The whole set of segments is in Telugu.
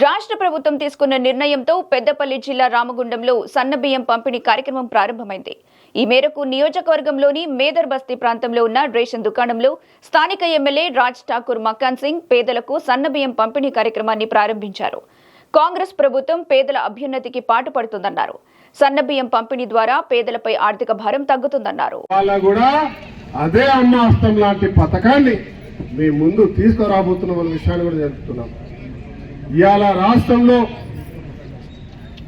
రాష్ట్ర ప్రభుత్వం తీసుకున్న నిర్ణయంతో పెద్దపల్లి జిల్లా రామగుండంలో సన్నబియ్యం పంపిణీ కార్యక్రమం ప్రారంభమైంది. ఈ మేరకు నియోజకవర్గంలోని మేదర్ బస్తీ ప్రాంతంలో ఉన్న రేషన్ దుకాణంలో స్థానిక ఎమ్మెల్యే రాజ్ ఠాకూర్ మకాన్ సింగ్ పేదలకు సన్నబియ్యం పంపిణీ కార్యక్రమాన్ని ప్రారంభించారు. కాంగ్రెస్ ప్రభుత్వం పేదల అభ్యున్నతికి పాటుపడుతుందన్నారు. సన్నబియ్యం పంపిణీ ద్వారా పేదలపై ఆర్థిక భారం తగ్గుతుందన్నారు. అదే అమ్మ హస్తం లాంటి పథకాన్ని మీ ముందు తీసుకురాబోతున్న విషయాన్ని కూడా చెప్తున్నాం. ఇవాళ రాష్ట్రంలో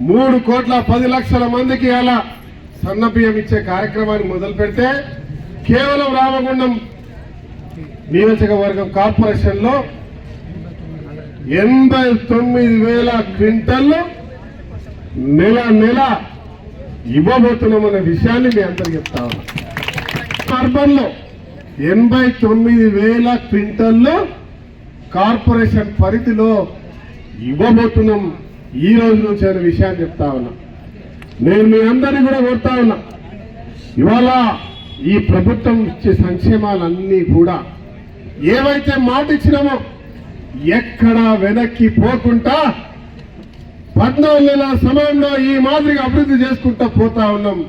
3,10,00,000 మందికి ఇవాళ సన్నబియ్యం ఇచ్చే కార్యక్రమాన్ని మొదలు పెడితే కేవలం రామగుండం నియోజకవర్గం కార్పొరేషన్ లో 89,000 క్వింటల్లు నెల ఇవ్వబోతున్నామన్న విషయాన్ని మీ అందరికి చెప్తా ఉన్నా. అర్బన్ లో 89,000 క్వింటల్లు కార్పొరేషన్ పరిధిలో ఇవ్వబోతున్నాం ఈ రోజు నుంచి అనే విషయాన్ని చెప్తా ఉన్నా. నేను మీ అందరినీ కూడా కోరుతా ఉన్నా, ఇవాళ ఈ ప్రభుత్వం ఇచ్చే సంక్షేమాలన్నీ కూడా ఏవైతే మాట ఇచ్చినామో ఎక్కడా వెనక్కి పోకుండా 14 నెలల సమయంలో ఈ మాదిరిగా అభివృద్ధి చేసుకుంటా పోతా ఉన్నాం.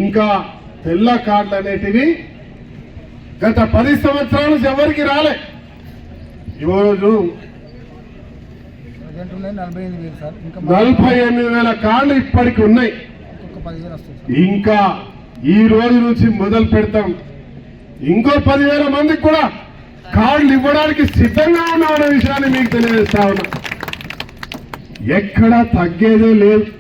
ఇంకా తెల్ల కార్డులు అనేటివి గత 10 సంవత్సరాల నుంచి ఎవరికి రాలే. ఈరోజు 48,000 కార్డులు ఇప్పటికి ఉన్నాయి. ఇంకా ఈ రోజు నుంచి మొదలు పెడతాం. ఇంకో 10,000 మందికి కూడా కార్డులు ఇవ్వడానికి సిద్ధంగా ఉన్నామనే విషయాన్ని మీకు తెలియజేస్తా ఉన్నా. ఎక్కడా తగ్గేదే లేదు.